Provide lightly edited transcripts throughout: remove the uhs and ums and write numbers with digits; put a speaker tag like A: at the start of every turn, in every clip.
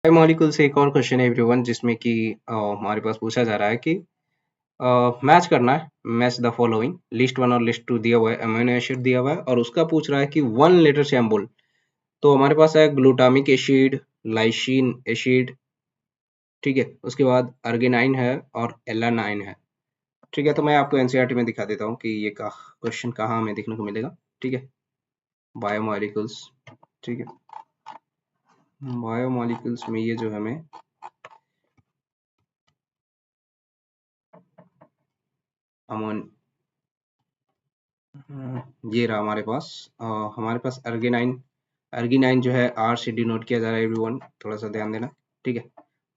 A: Molecule से एक और क्वेश्चन है एवरीवन, जिसमें कि हमारे पास पूछा जा रहा है कि मैच करना है। Match the following, list one और लिस्ट टू दिया हुआ है, अमीनो एसिड दिया हुआ है और उसका पूछ रहा है कि वन लेटर से हम बोल। तो हमारे पास है ग्लूटामिक एसिड, लाइसिन एसिड, ठीक है। उसके बाद अर्गिनाइन है और एलानाइन है, ठीक है। तो मैं आपको एनसीईआरटी में दिखा देता हूँ कि ये का क्वेश्चन कहाँ हमें देखने को मिलेगा, ठीक है। बायोमॉलिक्यूल्स, ठीक है। बायोमॉलिक्यूल्स में ये जो हमें अमोन ये रहा हमारे पास। हमारे पास अर्गिनाइन, अर्गिनाइन जो है आर से डिनोट किया जा रहा है एवरीवन, थोड़ा सा ध्यान देना, ठीक है।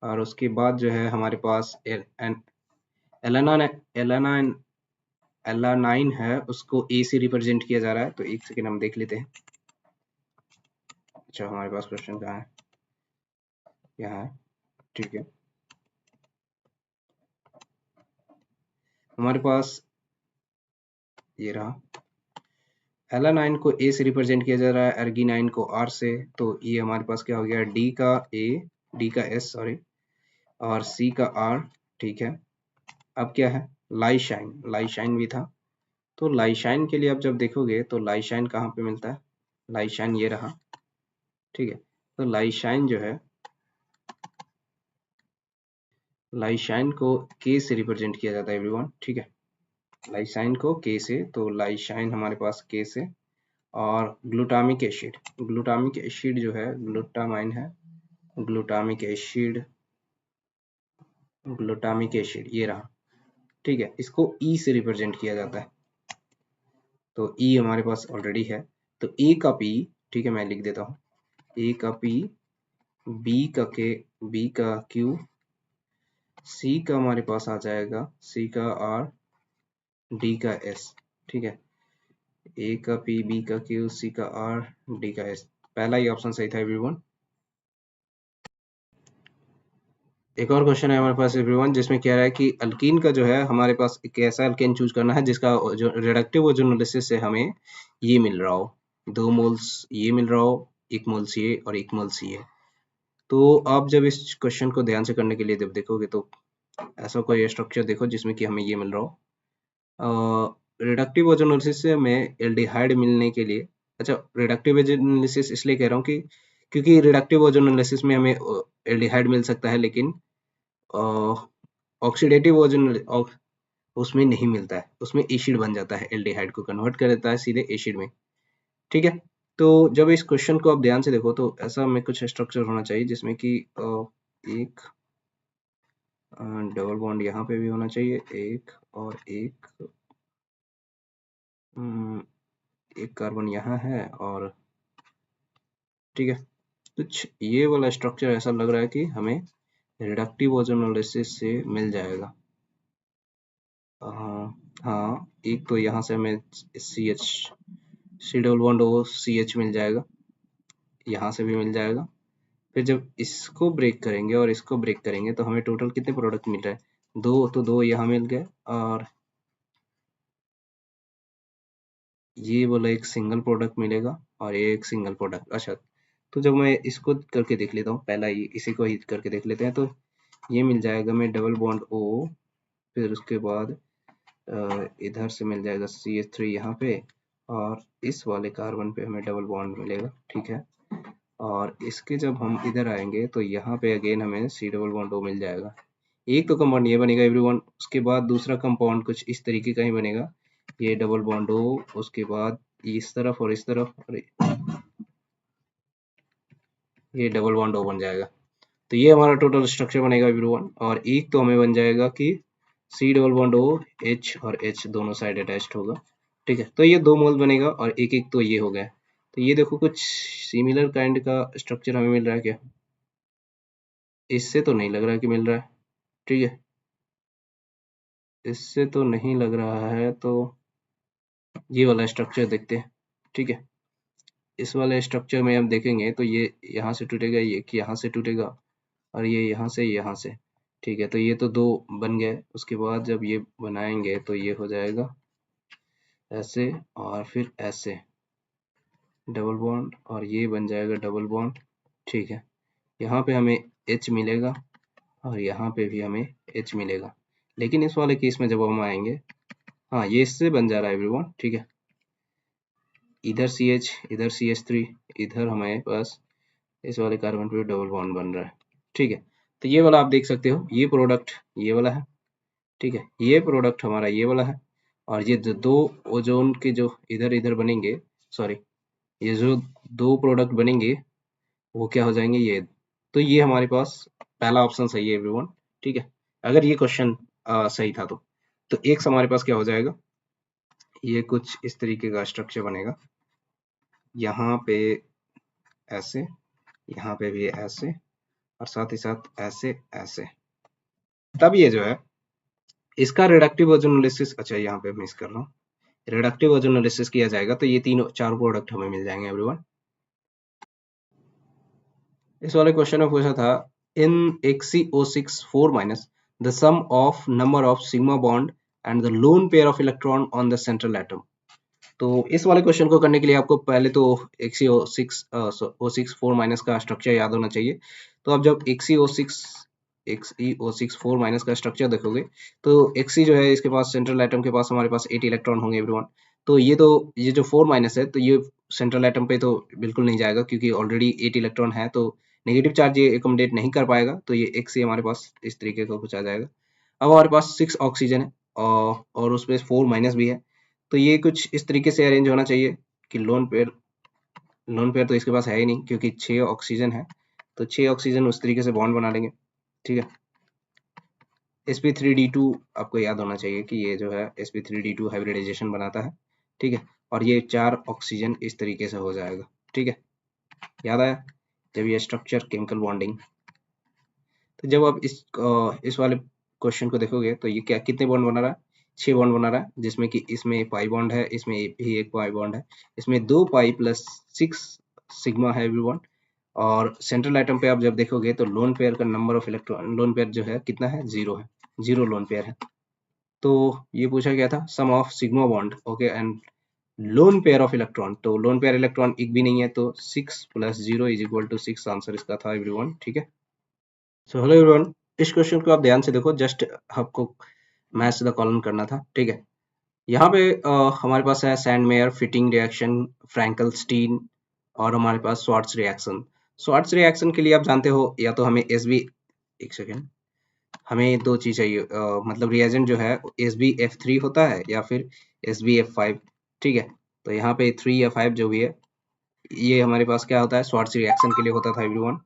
A: और उसके बाद जो है हमारे पास एलानाइन, एलानाइन एलानाइन है, उसको ए से रिप्रेजेंट किया जा रहा है। तो एक सेकेंड हम देख लेते हैं। अच्छा, हमारे पास क्वेश्चन कहाँ है, यहाँ है, ठीक है। हमारे पास ये रहा, एलानाइन को ए से रिप्रेजेंट किया जा रहा है, अर्गिनाइन को आर से। तो ये हमारे पास क्या हो गया, डी का ए, डी का एस सॉरी, और सी का आर, ठीक है। अब क्या है, लाइशाइन, लाइशाइन भी था। तो लाइशाइन के लिए आप जब देखोगे तो लाइशाइन कहाँ पे मिलता है, लाइशाइन ये रहा, ठीक है। तो लाइशाइन जो है, लाइशाइन को के से रिप्रेजेंट किया जाता है एवरीवन, ठीक है। लाइसाइन को के से, तो लाइशाइन हमारे पास के से। और ग्लूटामिक एसिड, ग्लूटामिक एसिड जो है ग्लूटामाइन है, ग्लूटामिक एसिड, ग्लूटामिक एसिड ये रहा, ठीक है। इसको ई से रिप्रेजेंट किया जाता है, तो ई हमारे पास ऑलरेडी है। तो ए का पी, ठीक है, मैं लिख देता हूँ, ए का पी, बी का के, बी का क्यू, सी का हमारे पास आ जाएगा, सी का आर, डी का एस, ठीक है। ए का पी, बी का क्यू, सी का आर, डी का एस। पहला ही ऑप्शन सही था एवरीवन। एक और क्वेश्चन है हमारे पास एवरीवन, जिसमें कह रहा है कि अल्कीन का जो है हमारे पास एक ऐसा अल्केन चूज करना है जिसका जो रिडक्टिव ओजोनोलिसिस से हमें ये मिल रहा हो, 2 मोल्स ये मिल रहा हो, 1 मोल्स ये और 1 मोल्स ये। तो आप जब इस क्वेश्चन को ध्यान से करने के लिए जब देखोगे तो ऐसा कोई स्ट्रक्चर देखो जिसमें कि हमें ये मिल रहा हो। रिडक्टिव ओजोनोलिसिस से हमें एल्डिहाइड मिलने के लिए, अच्छा रिडक्टिव ओजोनोलिसिस इसलिए कह रहा हूँ कि क्योंकि रिडक्टिव ओजोनोलिसिस में हमें एल्डिहाइड मिल सकता है, लेकिन ऑक्सीडेटिव ओजोन उसमें नहीं मिलता है, उसमें एसिड बन जाता है, एल्डिहाइड को कन्वर्ट कर देता है सीधे एसिड में, ठीक है। तो जब इस क्वेश्चन को आप ध्यान से देखो तो ऐसा में कुछ स्ट्रक्चर होना चाहिए जिसमें कि एक डबल बॉन्ड यहाँ पे भी होना चाहिए, एक और एक, एक कार्बन यहाँ है, और ठीक है, कुछ ये वाला स्ट्रक्चर ऐसा लग रहा है कि हमें रिडक्टिव ओजोनोलिसिस से मिल जाएगा। हाँ, एक तो यहाँ से हमें C H, C double bond O C H मिल जाएगा, यहाँ से भी मिल जाएगा। फिर जब इसको ब्रेक करेंगे और इसको ब्रेक करेंगे तो हमें टोटल कितने प्रोडक्ट मिल रहे हैं, दो, तो दो यहाँ मिल गए, और ये वाला एक सिंगल प्रोडक्ट मिलेगा और ये एक सिंगल प्रोडक्ट। अच्छा, तो जब मैं इसको करके देख लेता हूँ, पहला ये इसी को ही करके देख लेते हैं, तो ये मिल जाएगा हमें डबल बॉन्ड ओ, फिर उसके बाद इधर से मिल जाएगा CH3 यहाँ पे, और इस वाले कार्बन पे हमें डबल बॉन्ड मिलेगा, ठीक है। और इसके जब हम इधर आएंगे तो यहाँ पे अगेन हमें सी डबल बॉन्ड ओ मिल जाएगा। एक तो कंपाउंड ये बनेगा एवरीवन, उसके बाद दूसरा कंपाउंड कुछ इस तरीके का ही बनेगा, ये डबल बॉन्ड ओ, उसके बाद इस तरफ और इस तरफ, और ये डबल बॉन्ड ओ बन जाएगा। तो ये हमारा टोटल स्ट्रक्चर बनेगा एवरीवन। और एक तो हमें बन जाएगा कि C double bond O, H और एच दोनों साइड अटैच्ड होगा, ठीक है। तो ये 2 मोल बनेगा, और एक एक तो ये हो गया। तो ये देखो कुछ सिमिलर काइंड का स्ट्रक्चर हमें मिल रहा है क्या, इससे तो नहीं लग रहा है कि मिल रहा है, ठीक है, इससे तो नहीं लग रहा है। तो ये वाला स्ट्रक्चर देखते हैं, ठीक है। इस वाले स्ट्रक्चर में हम देखेंगे तो ये यहाँ से टूटेगा, ये कि यहाँ से टूटेगा, और ये यहाँ से, ठीक है। तो ये तो दो बन गए, उसके बाद जब ये बनाएंगे तो ये हो जाएगा ऐसे, और फिर ऐसे डबल बॉन्ड, और ये बन जाएगा डबल बॉन्ड, ठीक है। यहाँ पे हमें H मिलेगा और यहाँ पे भी हमें H मिलेगा। लेकिन इस वाले केस में जब हम आएंगे, हाँ ये इससे बन जा रहा है एवरीवन, ठीक है। इधर CH, इधर CH3, इधर हमारे पास इस वाले कार्बन पे डबल बॉन्ड बन रहा है, ठीक है। तो ये वाला आप देख सकते हो, ये प्रोडक्ट ये वाला है, ठीक है। ये प्रोडक्ट हमारा ये वाला है, और ये जो दो ओजोन के जो इधर इधर बनेंगे, सॉरी, ये जो दो प्रोडक्ट बनेंगे वो क्या हो जाएंगे, ये। तो ये हमारे पास पहला ऑप्शन सही है एवरीवन, ठीक है। अगर ये क्वेश्चन सही था तो एक हमारे पास क्या हो जाएगा, ये कुछ इस तरीके का स्ट्रक्चर बनेगा, यहाँ पे ऐसे, यहाँ पे भी ऐसे, और साथ ही साथ ऐसे ऐसे। तब ये जो है इसका रिडक्टिव ओजोनोलिसिस, अच्छा यहाँ पे मिस कर रहा हूँ, रिडक्टिव ओजोनोलिसिस किया जाएगा तो ये तीनों चार प्रोडक्ट हमें मिल जाएंगे एवरीवन। इस वाले क्वेश्चन में पूछा था, in XeO6 4 minus the sum of number of sigma bond and the lone pair of electron on the central atom. तो इस वाले क्वेश्चन को करने के लिए आपको पहले तो XeO6 4 माइनस का स्ट्रक्चर याद होना चाहिए। तो आप जब XeO6 4 माइनस का स्ट्रक्चर देखोगे तो Xe जो है इसके पास सेंट्रल एटम के पास हमारे पास 8 इलेक्ट्रॉन होंगे एवरीवन। तो ये जो 4 माइनस है तो ये सेंट्रल एटम पे तो बिल्कुल नहीं जाएगा, क्योंकि ऑलरेडी 8 इलेक्ट्रॉन है, तो नेगेटिव चार्ज ये एकोमोडेट नहीं कर पाएगा, तो ये Xe हमारे पास इस तरीके का कुछ आ जाएगा। अब हमारे पास 6 ऑक्सीजन है और उसमें 4 माइनस भी है, तो ये कुछ इस तरीके से अरेंज होना चाहिए कि लोन पेयर तो इसके पास है ही नहीं, क्योंकि 6 ऑक्सीजन है, तो 6 ऑक्सीजन उस तरीके से बॉन्ड बना लेंगे, ठीक है। sp3d2 आपको याद होना चाहिए कि ये जो है sp3d2 हाइब्रिडाइजेशन बनाता है, ठीक है। और ये 4 ऑक्सीजन इस तरीके से हो जाएगा, ठीक है। याद आया जब ये स्ट्रक्चर केमिकल बॉन्डिंग। तो जब आप इस वाले क्वेश्चन को देखोगे तो ये क्या कितने बॉन्ड बना रहा है, 6 बॉन्ड बना रहा है, जिसमें कि इसमें पाई बॉन्ड है, इसमें भी एक पाई बॉन्ड है, इसमें 2 पाई प्लस 6 सिग्मा है एवरीवन। और सेंट्रल एटम पे आप जब देखोगे तो लोन पेयर का number of electron, lone pair जो है कितना है, 0 है, 0 लोन पेयर है। तो ये पूछा गया था sum of sigma bond, okay, and lone pair of electron, तो लोन पेयर इलेक्ट्रॉन एक भी नहीं है, तो 6 plus 0 is equal to 6 answer इसका था एवरीवन, ठीक है। सो हेलो एवरीवन, इस क्वेश्चन को आप ध्यान से देखो, जस्ट आपको मैच द कॉलम करना था, ठीक है। यहाँ पे हमारे पास है Sandmeyer, Fittig reaction, Finkelstein, और हमारे पास स्वार्ट्ज रिएक्शन। स्वार्ट्ज रिएक्शन के लिए आप जानते हो या तो हमें एक सेकेंड, हमें दो चीज चाहिए, मतलब रिएजेंट जो है SbF3 होता है या फिर SbF5, ठीक है। तो यहाँ पे 3 या 5 जो भी है, ये हमारे पास क्या होता है, स्वार्ट्ज रिएक्शन के लिए होता था एवरीवन,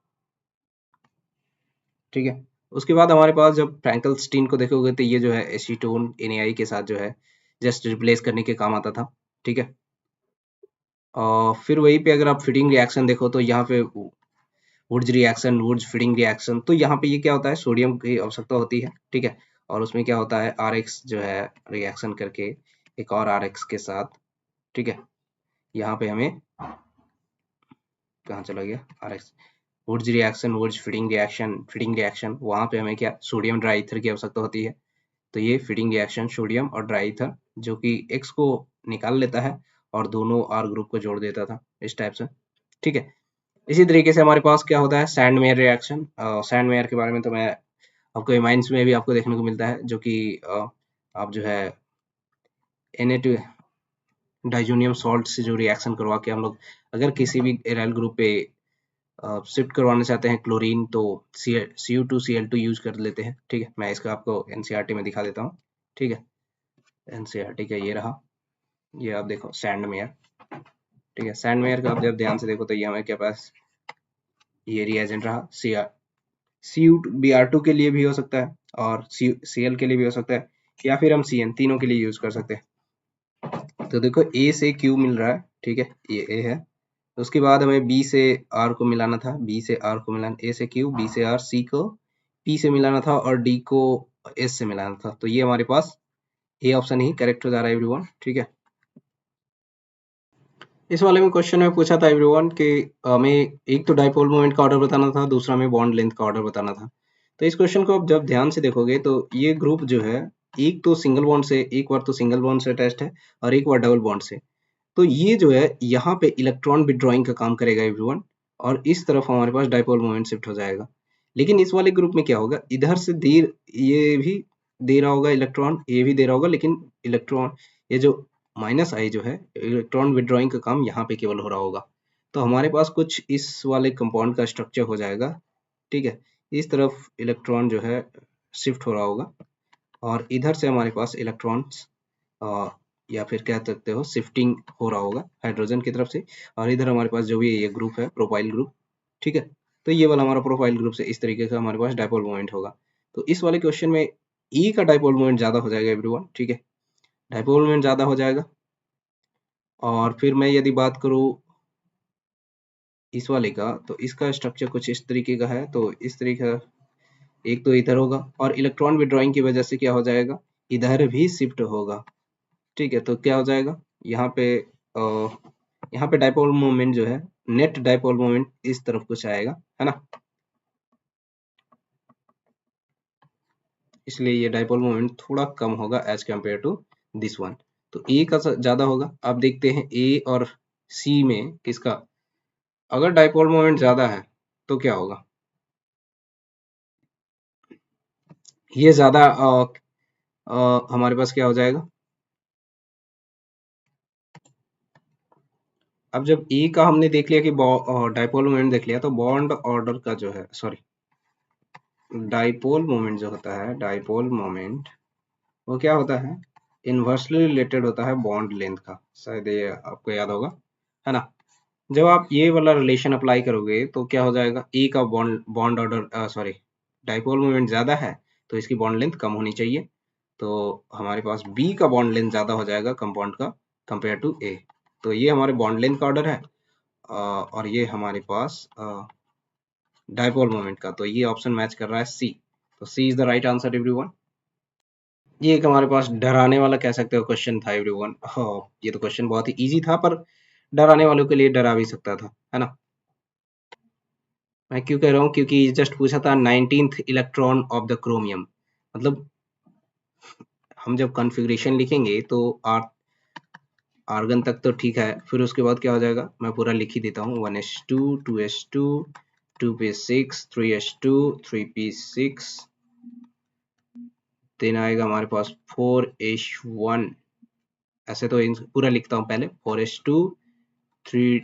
A: ठीक है। उसके बाद हमारे पास जब फ्रैंकल स्टीन को देखोगे तो ये जो है एसीटोन NaI के साथ जो है जस्ट रिप्लेस करने के काम आता था, ठीक है। और फिर वहीं पे अगर आप फिटिंग रिएक्शन देखो तो यहाँ पे Wurtz reaction, Wurtz Fittig reaction, तो यहाँ पे ये क्या होता है, सोडियम की आवश्यकता होती है, ठीक है। और उसमें क्या होता है, RX जो है रिएक्शन करके एक और RX के साथ, ठीक है। यहाँ पे हमें कहाँ चला गया RX, Wurtz reaction, Wurtz Fittig reaction, वहाँ पे हमें क्या सोडियम ड्राई ईथर की आवश्यकता होती है। तो ये फिटिंग रिएक्शन सोडियम और ड्राई ईथर जो कि X को निकाल लेता है और दोनों R ग्रुप को जोड़ देता था इस टाइप से, ठीक है। इसी तरीके से हमारे पास क्या होता है, सैंडमेयर रिएक्शन। सैंडमेयर के बारे में तो मैं आपको माइंस में भी आपको देखने को मिलता है, जो कि आप जो है Na2 डाइजोनियम सॉल्ट से जो रिएक्शन करवा के हम लोग अगर किसी भी एराइल ग्रुप पे शिफ्ट करवाना चाहते हैं क्लोरीन, तो Cu2Cl2 यूज कर लेते हैं, ठीक है। मैं इसका आपको NCERT में दिखा देता हूँ, ठीक है। NCERT का ये रहा, ये आप देखो सैंडमेयर, ठीक है। सैंडमेयर का आप जब ध्यान से देखो तो ये हमारे के पास ये रिएजेंट रहा, Br2 के लिए भी हो सकता है और Cl के लिए भी हो सकता है, या फिर हम Cn तीनों के लिए यूज कर सकते हैं। तो देखो A से Q मिल रहा है, ठीक है, ये A है। उसके बाद हमें B से R को मिलाना था, B से R को मिलाना, A से Q, B से R, C को P से मिलाना था और D को S से मिलाना था। तो ये हमारे पास A ऑप्शन ही करेक्ट हो जा रहा है एवरीवन, ठीक है। इस वाले में क्वेश्चन में पूछा था एवरीवन कि हमें एक तो डाइपोल मोमेंट का ऑर्डर बताना था, दूसरा में बॉन्ड लेंथ का ऑर्डर बताना था। तो इस क्वेश्चन को आप जब ध्यान से देखोगे तो ये ग्रुप जो है एक तो सिंगल बॉन्ड से, एक बार तो सिंगल बॉन्ड से अटैच्ड है और एक बार डबल बॉन्ड से। तो ये जो है यहाँ पे इलेक्ट्रॉन विड्रॉइंग का काम करेगा एवरीवन, और इस तरफ हमारे पास डाइपोल मोमेंट शिफ्ट हो जाएगा। लेकिन इस वाले ग्रुप में क्या होगा, इधर से ये भी दे रहा होगा इलेक्ट्रॉन, ये भी दे रहा होगा, लेकिन इलेक्ट्रॉन ये जो माइनस आई जो है इलेक्ट्रॉन विड्रॉइंग का काम यहाँ पे केवल हो रहा होगा। तो हमारे पास कुछ इस वाले कंपाउंड का स्ट्रक्चर हो जाएगा, ठीक है। इस तरफ इलेक्ट्रॉन जो है शिफ्ट हो रहा होगा और इधर से हमारे पास इलेक्ट्रॉन्स या फिर कह सकते हो शिफ्टिंग हो रहा होगा हाइड्रोजन की तरफ से, और इधर हमारे पास जो भी ये ग्रुप है प्रोपाइल ग्रुप, ठीक है। तो ये वाला हमारा प्रोपाइल ग्रुप से इस तरीके का हमारे पास डायपोल मोमेंट होगा। तो इस वाले क्वेश्चन में ई का डायपोल मोमेंट ज्यादा हो जाएगा एवरीवन, ठीक है, डायपोल मोमेंट ज्यादा हो जाएगा। और फिर मैं यदि बात करूँ इस वाले का, तो इसका स्ट्रक्चर कुछ इस तरीके का है। तो इस तरीके का एक तो इधर होगा और इलेक्ट्रॉन विड्रॉइंग की वजह से क्या हो जाएगा, इधर भी शिफ्ट होगा, ठीक है। तो क्या हो जाएगा यहाँ पे डायपोल मोमेंट जो है, नेट डायपोल मोमेंट इस तरफ कुछ आएगा, है ना। इसलिए ये डायपोल मोमेंट थोड़ा कम होगा as compare to this one. तो ए का ज्यादा होगा। अब देखते हैं ए और सी में किसका, अगर डायपोल मोमेंट ज्यादा है तो क्या होगा, ये ज्यादा हमारे पास क्या हो जाएगा। अब जब ए का हमने देख लिया कि डायपोल मोमेंट देख लिया, तो बॉन्ड ऑर्डर का जो है, सॉरी, डायपोल मोमेंट जो होता है, डायपोल मोमेंट वो क्या होता है, इनवर्सली रिलेटेड होता है बॉन्ड लेंथ का, शायद ये आपको याद होगा, है ना। जब आप ये वाला रिलेशन अप्लाई करोगे तो क्या हो जाएगा, ई का bond bond order sorry dipole moment ज्यादा है तो इसकी बॉन्ड लेंथ कम होनी चाहिए। तो हमारे पास बी का बॉन्ड लेंथ ज्यादा हो जाएगा कंपाउंड का कंपेयर टू ए। तो ये हमारे बॉन्ड लेंथ का ऑर्डर है और ये हमारे पास डायपोल मोमेंट का। तो ये ऑप्शन मैच कर रहा है सी। तो C is the right answer everyone. ये एक हमारे पास डराने वाला कह सकते हो क्वेश्चन था एवरीवन। हाँ, ये तो क्वेश्चन बहुत ही इजी था, पर डराने वालों के लिए डरा भी सकता था, है ना। मैं क्यों कह रहा हूँ, क्योंकि जस्ट पूछा था 19th electron of the chromium, मतलब हम जब कॉन्फ़िगरेशन लिखेंगे तो आर्गन तक तो ठीक है, फिर उसके बाद क्या हो जाएगा, मैं पूरा लिख ही देता हूँ। 1s2 2s2 2p6 3s2 3p6, then आएगा हमारे पास 4h1। ऐसे तो पूरा लिखता हूँ पहले, 4h2 3,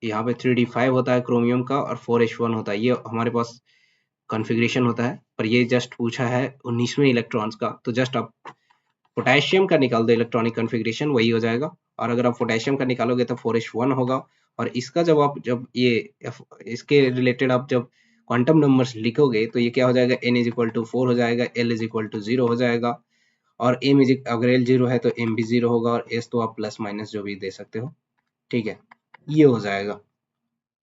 A: यहाँ पे 3d5 होता है क्रोमियम का और 4h1 होता है, ये हमारे पास कॉन्फ़िगरेशन होता है। पर ये जस्ट पूछा है 19वें इलेक्ट्रॉन्स का, तो जस्ट आप पोटेशियम का निकाल दो इलेक्ट्रॉनिक कॉन्फ़िगरेशन, वही हो जाएगा। और अगर आप पोटेशियम का निकालोगे तो 4h1 होगा। और इसका जब ये इसके रिलेटेड आप जब क्वांटम नंबर्स लिखोगे तो ये क्या हो जाएगा, n=4 हो जाएगा, l=0 हो जाएगा, और अगर l 0 है तो m भी 0 होगा, और s तो आप प्लस माइनस जो भी दे सकते हो, ठीक है, ये हो जाएगा।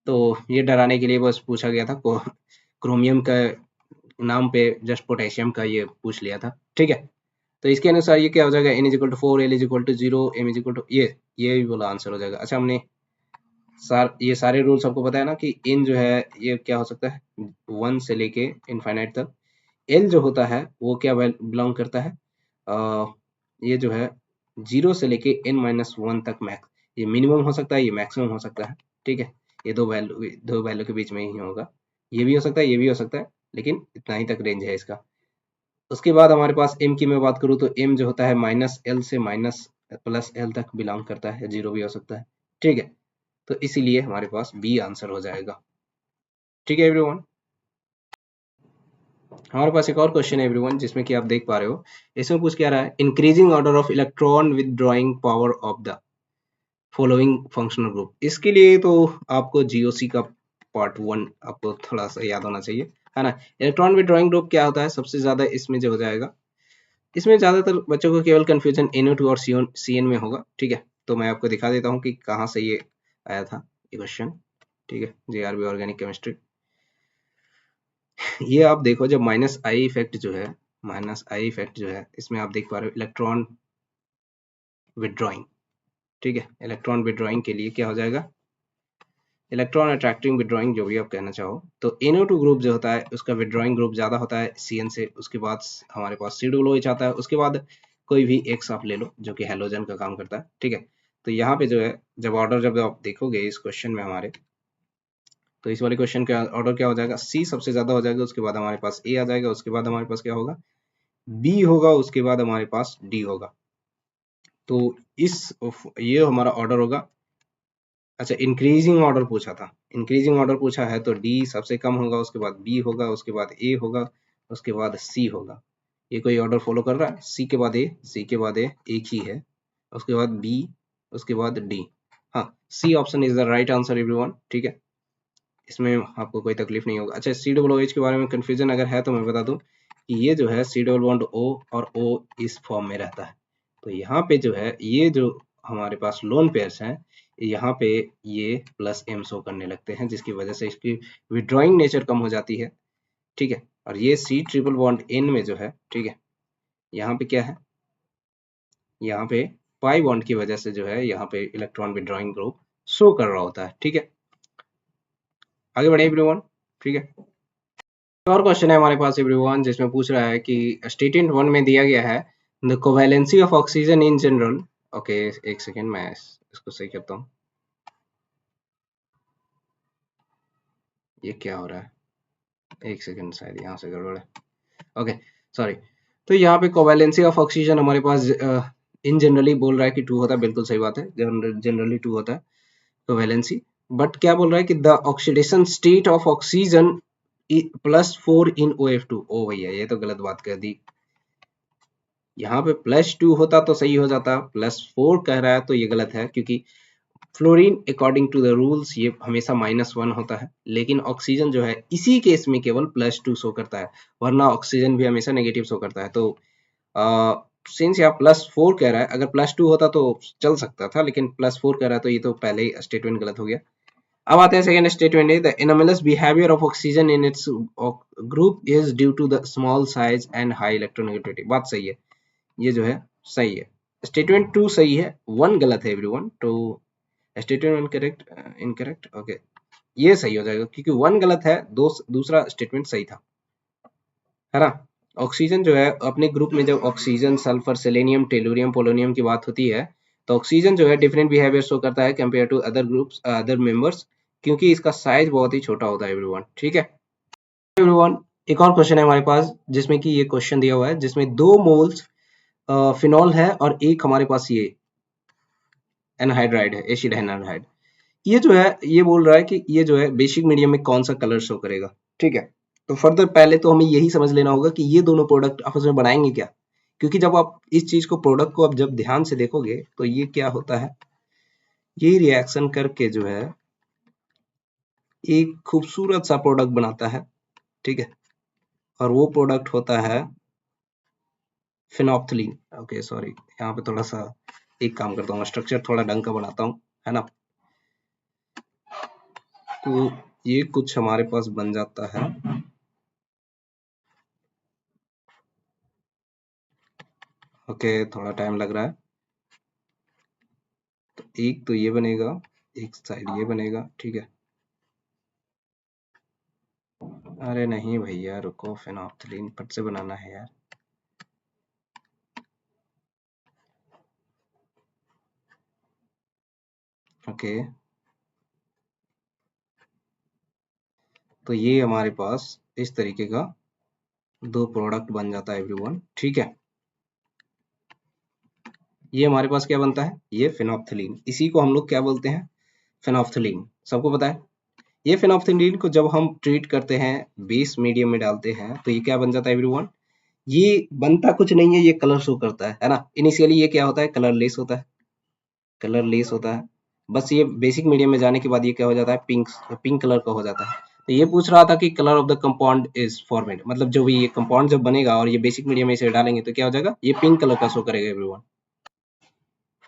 A: तो ये डराने के लिए बस पूछा गया था, क्रोमियम का नाम पे जस्ट पोटेशियम का ये पूछ लिया था, ठीक है। तो इसके अनुसार ये क्या हो जाएगा, n=4 l=0 m=, ये भी बोला आंसर हो जाएगा। अच्छा, हमने ये सारे रूल्स आपको पता है ना कि n जो है ये क्या हो सकता है 1 से लेके इनफाइनाइट तक। l जो होता है वो क्या बिलोंग करता है, ये जो है 0 से लेके n-1 तक मैक्स, ये मिनिमम हो सकता है, ये मैक्सिमम हो सकता है, ठीक है। ये दो वैल्यू के बीच में ही होगा, ये भी हो सकता है, ये भी हो सकता है, लेकिन इतना ही तक रेंज है इसका। उसके बाद हमारे पास m की मैं बात करूँ तो m जो होता है -l से +l तक बिलोंग करता है, 0 भी हो सकता है, ठीक है। तो इसीलिए हमारे पास बी आंसर हो जाएगा, ठीक है एवरीवन। हमारे पास एक और क्वेश्चन है एवरीवन, जिसमें कि आप देख पा रहे हो, इसमें पूछ क्या रहा है, increasing order of electron with drawing power of the following functional group. इसके लिए तो आपको जीओसी का पार्ट 1 आपको थोड़ा सा याद होना चाहिए, है ना। इलेक्ट्रॉन विद ड्राइंग ग्रुप क्या होता है, सबसे ज्यादा इसमें जो हो जाएगा, इसमें ज्यादातर बच्चों को केवल कंफ्यूजन NO2 और CN में होगा, ठीक है। तो मैं आपको दिखा देता हूँ कि कहाँ से ये आया था ये क्वेश्चन, ठीक है। JRB ऑर्गेनिक केमिस्ट्री, ये आप देखो, जब -I इफेक्ट जो है, इसमें आप देख पा रहे हो इलेक्ट्रॉन विदड्रॉइंग, ठीक है। इलेक्ट्रॉन विदड्रॉइंग के लिए क्या हो जाएगा, इलेक्ट्रॉन अट्रैक्टिंग विदड्रॉइंग, जो भी आप कहना चाहो। तो NO2 ग्रुप जो होता है उसका विदड्रॉइंग ग्रुप ज्यादा होता है CN से, उसके बाद हमारे पास C OH आता है, उसके बाद कोई भी X आप ले लो जो कि हेलोजन का काम करता है, ठीक है। तो यहाँ पे जो है, जब ऑर्डर जब आप देखोगे इस क्वेश्चन में हमारे, तो इस वाले क्वेश्चन का ऑर्डर क्या हो जाएगा, सी सबसे ज्यादा हो जाएगा, उसके बाद हमारे पास ए आ जाएगा, उसके बाद हमारे पास क्या होगा, बी होगा, उसके बाद हमारे पास डी होगा। तो इस ये हमारा ऑर्डर होगा। अच्छा, इंक्रीजिंग ऑर्डर पूछा था, इंक्रीजिंग ऑर्डर पूछा है तो डी सबसे कम होगा, उसके बाद बी होगा, उसके बाद ए होगा, उसके बाद सी होगा। ये कोई ऑर्डर फॉलो कर रहा है, सी के बाद ए, सी के बाद ए, एक ही है, उसके बाद बी, उसके बाद डी। हाँ, C option is the right answer everyone, ठीक है, इसमें आपको कोई तकलीफ नहीं होगा। अच्छा, सी डबल ओ एच के बारे में कंफ्यूजन अगर है तो मैं बता दूं कि ये जो है सी डबल बॉन्ड ओ और ओ इस फॉर्म में रहता है। तो यहाँ पे जो है ये जो हमारे पास लोन पेयर्स हैं, यहाँ पे ये प्लस एम शो करने लगते हैं, जिसकी वजह से इसकी विड्रॉइंग नेचर कम हो जाती है, ठीक है। और ये सी ट्रिपल बॉन्ड एन में जो है, ठीक है, यहाँ पे क्या है, यहाँ पे पाई बॉन्ड की वजह से जो है यहाँ पे इलेक्ट्रॉन विड्रॉइंग ग्रुप शो कर रहा होता है, ठीक है। आगे बढ़े एवरीवन, ठीक है। और क्वेश्चन है हमारे पास एवरीवन, जिसमें पूछ रहा है कि स्टेटमेंट 1 में दिया गया है the covalency of oxygen in general. Okay, एक सेकेंड, मैं इसको सही करता हूँ। ये क्या हो रहा है, एक सेकेंड, शायद यहाँ से गड़बड़ है। Okay, sorry. तो यहाँ पे कोवैलेंसी ऑफ ऑक्सीजन हमारे पास इन जनरली बोल रहा है कि 2 होता है, बिल्कुल सही बात है, जनरली 2 होता है कोवैलेंसी। बट क्या बोल रहा है कि the oxidation state of oxygen +4 in OF2। ओ भैया, ये तो गलत बात कर दी। यहाँ पे +2 होता तो सही हो जाता, +4 कह रहा है तो ये गलत है, क्योंकि fluorine according to the rules ये हमेशा -1 होता है, लेकिन ऑक्सीजन जो है इसी केस में केवल +2 शो करता है, वरना ऑक्सीजन भी हमेशा नेगेटिव शो करता है। तो सिंस यहाँ +4 कह रहा है, अगर +2 होता तो चल सकता था, लेकिन +4 कह रहा है तो ये तो पहले ही स्टेटमेंट गलत हो गया। अब आते हैं second statement, the anomalous behaviour of oxygen in its group is due to the small size and high electronegativity. बात सही है, ये जो है सही है। स्टेटमेंट 2 सही है, 1 गलत है एवरीवन। तो स्टेटमेंट इनकरेक्ट, इनकरेक्ट, ओके, ये सही हो जाएगा, क्योंकि 1 गलत है, दूसरा स्टेटमेंट सही था, है ना। ऑक्सीजन जो है अपने ग्रुप में, जब oxygen, sulphur, selenium, tellurium, polonium की बात होती है, तो ऑक्सीजन जो है डिफरेंट बिहेवियर शो करता है compare to other groups, other members, क्योंकि इसका साइज बहुत ही छोटा होता है एवरीवन, ठीक है। एवरीवन, एक और क्वेश्चन है हमारे पास, जिसमें कि ये क्वेश्चन दिया हुआ है, जिसमें 2 मोल्स फिनॉल है और एक हमारे पास ये एनहाइड्राइड है, एसिड एनहाइड्राइड। ये जो है ये बोल रहा है कि ये जो है बेसिक मीडियम में कौन सा कलर शो करेगा, ठीक है। तो फर्दर पहले तो हमें यही समझ लेना होगा कि ये दोनों प्रोडक्ट आपस में बनाएंगे क्या, क्योंकि जब आप इस चीज को, प्रोडक्ट को आप जब ध्यान से देखोगे तो ये क्या होता है, ये रिएक्शन करके जो है एक खूबसूरत सा प्रोडक्ट बनाता है, ठीक है। और वो प्रोडक्ट होता है फिनोप्थलीन। ओके, सॉरी, यहाँ पे थोड़ा सा एक काम करता हूँ, स्ट्रक्चर थोड़ा ढंग का बनाता हूँ, है ना। तो ये कुछ हमारे पास बन जाता है, ओके, थोड़ा टाइम लग रहा है। तो एक तो ये बनेगा, एक साइड ये बनेगा, ठीक है। अरे नहीं भैया, रुको, फेनोप्थलीन फट से बनाना है यार। ओके, तो ये हमारे पास इस तरीके का 2 प्रोडक्ट बन जाता है एवरीवन, ठीक है। ये हमारे पास क्या बनता है, ये फेनोप्थलीन, इसी को हम लोग क्या बोलते हैं, फेनोप्थलीन, सबको पता है। ये फेनोप्थलीन को जब हम ट्रीट करते हैं, बेस मीडियम में डालते हैं, तो ये क्या बन जाता है एवरीवन, ये बनता कुछ नहीं है, ये कलर शो करता है ना। इनिशियली ये क्या होता है, कलरलेस होता है, कलरलेस होता है। बस ये बेसिक मीडियम में जाने के बाद ये क्या हो जाता है, पिंक, पिंक कलर का हो जाता है। तो ये पूछ रहा था कि colour of the compound is formed, मतलब जो भी ये कंपाउंड जब बनेगा और ये बेसिक मीडियम में इसे डालेंगे तो क्या हो जाएगा, ये पिंक कलर का शो करेगा एवरीवन।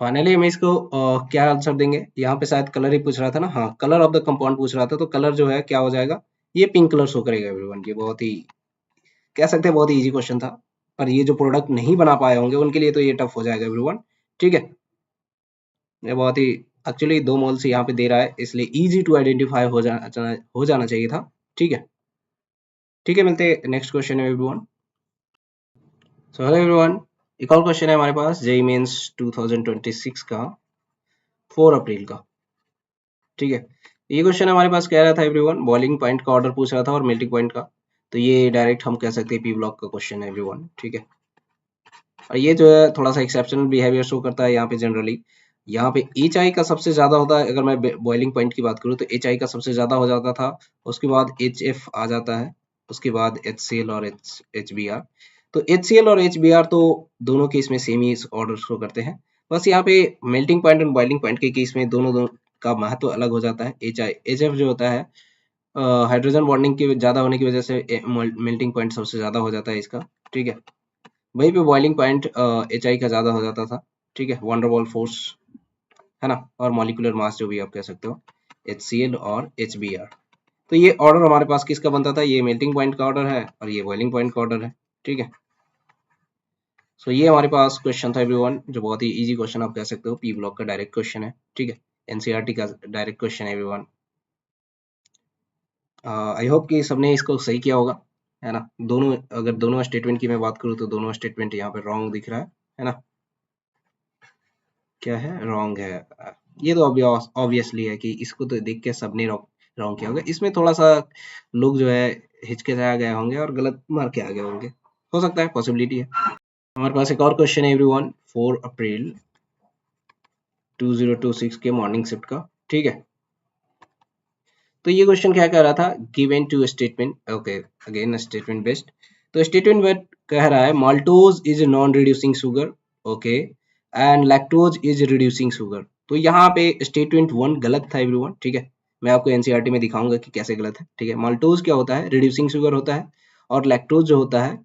A: फाइनली हम इसको क्या आंसर देंगे, यहाँ पे शायद कलर ही पूछ रहा था ना, हाँ, कलर ऑफ द कंपाउंड पूछ रहा था, तो कलर जो है क्या हो जाएगा, ये पिंक कलर शो करेगा एवरीवन। ये बहुत ही, कह सकते हैं बहुत ही इजी क्वेश्चन था, पर ये जो प्रोडक्ट नहीं बना पाए होंगे उनके लिए तो ये टफ हो जाएगा एवरीवन, ठीक है। ये बहुत ही, एक्चुअली 2 मोल्स यहाँ पे दे रहा है, इसलिए इजी टू आइडेंटिफाई हो जाना चाहिए था, ठीक है। ठीक है, मिलते हैं नेक्स्ट क्वेश्चन में एवरीवन। सो हेलो एवरीवन, एक और क्वेश्चन है हमारे पास, जेईई मेंस 2026 का, 4 अप्रैल का, ठीक है। ये क्वेश्चन हमारे पास कह रहा था एवरीवन, बॉइलिंग पॉइंट का ऑर्डर पूछ रहा था और मेल्टिंग पॉइंट का, तो ये डायरेक्ट हम कह सकते हैं पी ब्लॉक का क्वेश्चन है एवरीवन, ठीक है। और ये जो है थोड़ा सा एक्सेप्शनल बिहेवियर शो करता है यहाँ पे जनरली। यहाँ पे एच आई का सबसे ज्यादा होता है, अगर मैं बॉइलिंग पॉइंट की बात करूँ तो एच आई का सबसे ज्यादा हो जाता था, उसके बाद एच एफ आ जाता है, उसके बाद एच सी एल और एच बी आर। तो एच सी एल और एच बी आर तो दोनों केस में सेम ही ऑर्डर शो करते हैं, बस यहाँ पे मेल्टिंग पॉइंट और बॉइलिंग पॉइंट के केस में दोनों का महत्व अलग हो जाता है। एच एफ जो होता है हाइड्रोजन बॉन्डिंग की ज्यादा होने की वजह से मेल्टिंग पॉइंट सबसे ज्यादा हो जाता है इसका, ठीक है। वहीं पे बॉइलिंग पॉइंट एच आई का ज्यादा हो जाता था, ठीक है, वंडरवॉल फोर्स, है ना, और मॉलिक्यूलर मास जो भी आप कह सकते हो, एच सी एल और एच बी आर। तो ये ऑर्डर हमारे पास किसका बनता था, ये मेल्टिंग पॉइंट का ऑर्डर है और ये बॉइलिंग पॉइंट का ऑर्डर है, ठीक है। सो ये हमारे पास क्वेश्चन था एवरीवन, जो बहुत ही इजी क्वेश्चन आप कह सकते हो, पी ब्लॉक का डायरेक्ट क्वेश्चन है, ठीक है, एनसीईआरटी का डायरेक्ट क्वेश्चन है एवरीवन। आई होप कि सबने इसको सही किया होगा, है ना। दोनों, अगर दोनों स्टेटमेंट की मैं बात करूँ तो दोनों स्टेटमेंट यहाँ पे रॉन्ग दिख रहा है ना, क्या है, रॉन्ग है। ये तो ऑब्वियसली है कि इसको तो देख के सबने रॉन्ग रॉन्ग किया होगा, इसमें थोड़ा सा लोग जो है हिचकिचाए गए होंगे और गलत मार के आ गए होंगे, हो सकता है, पॉसिबिलिटी है। हमारे पास एक और क्वेश्चन है एवरीवन, 4 अप्रैल 2026 के मॉर्निंग शिफ्ट का, ठीक है। तो ये क्वेश्चन क्या कह रहा था, given two statement, okay, again statement based. तो स्टेटमेंट बेस्ड कह रहा है maltose is non reducing sugar, okay, and lactose is reducing sugar. तो यहाँ पे स्टेटमेंट 1 गलत था एवरीवन, ठीक है। मैं आपको एनसीईआरटी में दिखाऊंगा कि कैसे गलत है, ठीक है। माल्टोज क्या होता है, रिड्यूसिंग शुगर होता है, और लैक्टोज जो होता है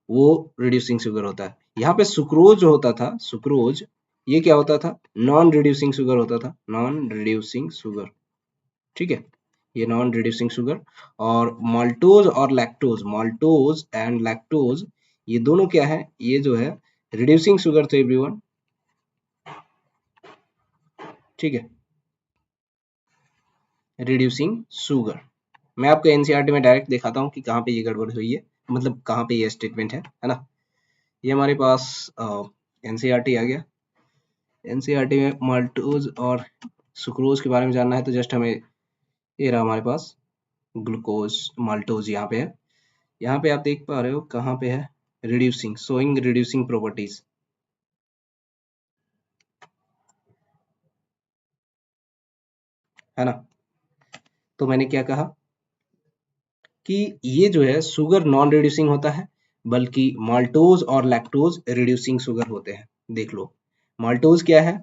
A: वो रिड्यूसिंग शुगर होता है। यहाँ पे सुक्रोज जो होता था, सुक्रोज, ये क्या होता था, नॉन रिड्यूसिंग शुगर होता था, नॉन रिड्यूसिंग शुगर, ठीक है, ये नॉन रिड्यूसिंग शुगर। और माल्टोज और लैक्टोज, माल्टोज एंड लैक्टोज, ये दोनों क्या है, ये जो है रिड्यूसिंग शुगर तो एवरीवन, ठीक है, रिड्यूसिंग शुगर। मैं आपको एनसीईआरटी में डायरेक्ट दिखाता हूँ कि कहाँ पे ये गड़बड़ हुई है, मतलब कहाँ पे ये स्टेटमेंट है ना। ये हमारे पास एनसीईआरटी आ गया। एनसीईआरटी में माल्टोज और सुक्रोज के बारे में जानना है तो जस्ट हमें, ये रहा हमारे पास ग्लूकोज, माल्टोज यहाँ पे है। यहाँ पे आप देख पा रहे हो कहाँ पे है, रिड्यूसिंग, शोइंग रिड्यूसिंग प्रॉपर्टीज, है ना। तो मैंने क्या कहा कि ये जो है शुगर नॉन रिड्यूसिंग होता है, बल्कि माल्टोज और लैक्टोज रिड्यूसिंग शुगर होते हैं। देख लो, माल्टोज क्या है,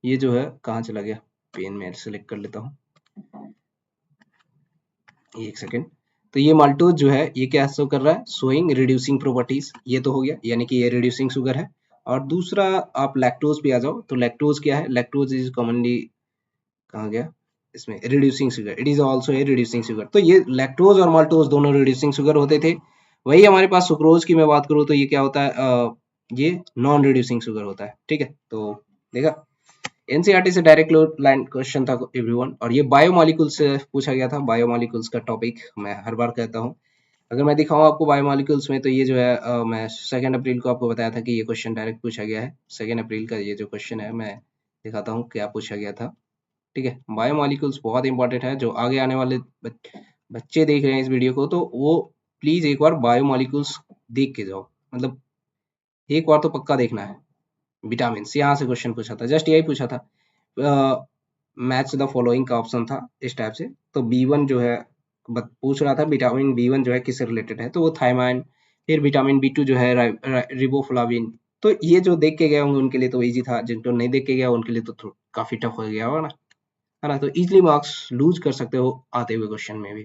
A: ये जो है, कहाँ चला गया पेन, में सेलेक्ट कर लेता हूँ, एक सेकेंड। तो ये माल्टोज जो है ये क्या शो कर रहा है, शोइंग रिड्यूसिंग प्रॉपर्टीज, ये तो हो गया, यानी कि ये रिड्यूसिंग शुगर है। और दूसरा आप लैक्टोज पे आ जाओ, तो लैक्टोज क्या है, लैक्टोज इज कॉमनली, कहाँ गया, इसमें reducing sugar, it is also a reducing sugar. तो ये लैक्टोज और माल्टोज दोनों रिड्यूसिंग शुगर होते थे। वही हमारे पास सुक्रोज की मैं बात करूँ तो ये क्या होता है, ये नॉन रिड्यूसिंग शुगर होता है, ठीक है। तो देखा, एनसीईआरटी से डायरेक्ट लाइन क्वेश्चन था एवरीवन, और ये बायोमोलिकुल से पूछा गया था। बायोमोलिकुल्स का टॉपिक मैं हर बार कहता हूँ, अगर मैं दिखाऊं आपको बायोमोलिकुल्स में, तो ये जो है मैं 2 अप्रैल को आपको बताया था कि ये क्वेश्चन डायरेक्ट पूछा गया है। 2 अप्रैल का ये जो क्वेश्चन है, मैं दिखाता हूँ क्या पूछा गया था, ठीक है। बायोमोलिकुल्स बहुत इंपॉर्टेंट है, जो आगे आने वाले बच्चे देख रहे हैं इस वीडियो को, तो वो प्लीज एक बार बायोमोलिकुल्स देख के जाओ, मतलब एक बार तो पक्का देखना है। विटामिन, यहाँ से क्वेश्चन पूछा था, जस्ट यही पूछा था, मैच द फॉलोइंग का ऑप्शन था इस टाइप से। तो बी1 जो है पूछ रहा था, विटामिन बी1 जो है किससे रिलेटेड है, तो वो थायमाइन। फिर विटामिन बी2 जो है रिबोफ्लाविन। तो ये जो देख के गए होंगे उनके लिए तो इजी था, जिनको नहीं देख के गया उनके लिए तो काफी टफ हो गया होगा ना, है ना। तो इजीली मार्क्स लूज कर सकते हो आते हुए क्वेश्चन में भी,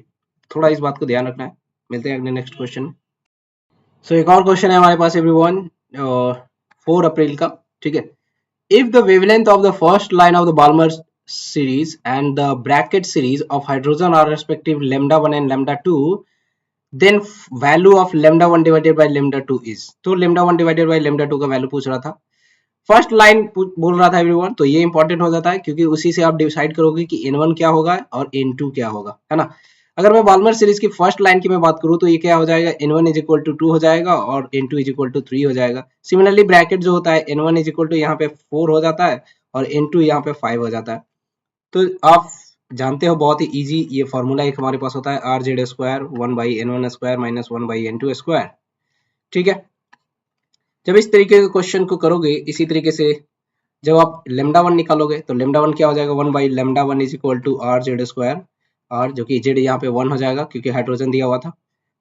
A: थोड़ा इस बात को ध्यान रखना है। मिलते हैं अगले नेक्स्ट क्वेश्चन में। सो एक और क्वेश्चन है हमारे पास एवरीवन, 4 अप्रैल का, ठीक है। If the wavelength of the first line of the Balmer series and the bracket series of hydrogen are respective lambda 1 and lambda 2, then value of lambda 1 divided by lambda 2 is, तो lambda 1 divided by lambda 2 का value पूछ रहा था। First line बोल रहा था everyone, तो ये इंपॉर्टेंट हो जाता है क्योंकि उसी से आप डिसाइड करोगे कि N1 क्या होगा और N2 क्या होगा, है ना। अगर मैं बाल्मर सीरीज की फर्स्ट लाइन की मैं बात करूं तो ये क्या हो जाएगा, N1 इज इक्वल टू 2 हो जाएगा और N2 इज इक्वल टू 3 हो जाएगा। सिमिलरली ब्रैकेट जो होता है, N1 इज इक्वल टू यहाँ पे 4 हो जाता है और N2 यहाँ पे 5 हो जाता है। तो आप जानते हो बहुत ही इजी ये फॉर्मूला एक हमारे पास होता है are Z square 1/n1 square minus 1/n2 square. ठीक है, जब इस तरीके के क्वेश्चन को करोगे इसी तरीके से जब आप लेमडा वन निकालोगे तो लेमडा वन क्या हो जाएगा, 1/λ1 is equal to R Z square, और जो कि जेड यहाँ पे 1 हो जाएगा क्योंकि हाइड्रोजन दिया हुआ था।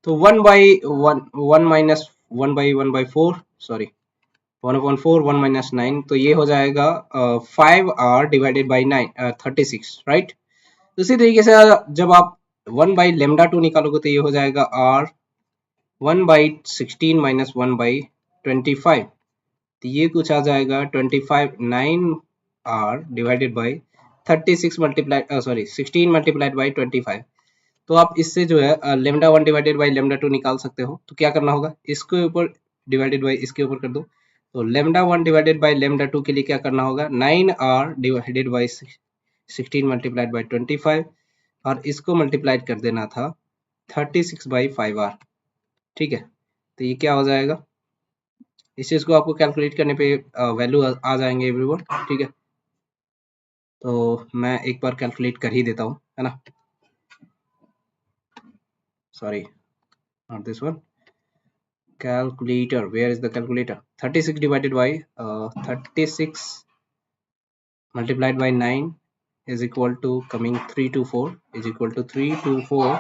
A: तो 1/1 1 माइनस 1/1/4 सॉरी 1/4 1 माइनस 9, तो ये हो जाएगा 5r डिवाइडेड बाई 36, राइट। उसी तरीके से जब आप 1/λ2 निकालोगे तो ये हो जाएगा r 1/16 माइनस 1/25, तो ये कुछ आ जाएगा 25 9r divided by 36 multiply sorry 16 multiplied by 25। तो आप इससे जो है lambda one divided by lambda two निकाल सकते हो। तो क्या करना होगा, इसके ऊपर डिवाइडेड बाई इसके ऊपर कर दो। तो lambda one divided by lambda two के लिए क्या करना होगा, 9r divided by 16 multiplied by 25, और इसको मल्टीप्लाइड कर देना था 36/5r। ठीक है, तो ये क्या हो जाएगा, इस चीज को आपको कैलकुलेट करने पे वैल्यू आ जाएंगे एवरीवन। ठीक है, तो मैं एक बार कैलकुलेट कर ही देता हूँ, है ना। Sorry, not this one, calculator, where is the calculator, 36 divided by 36 multiplied by 9 is equal to coming 324 is equal to 324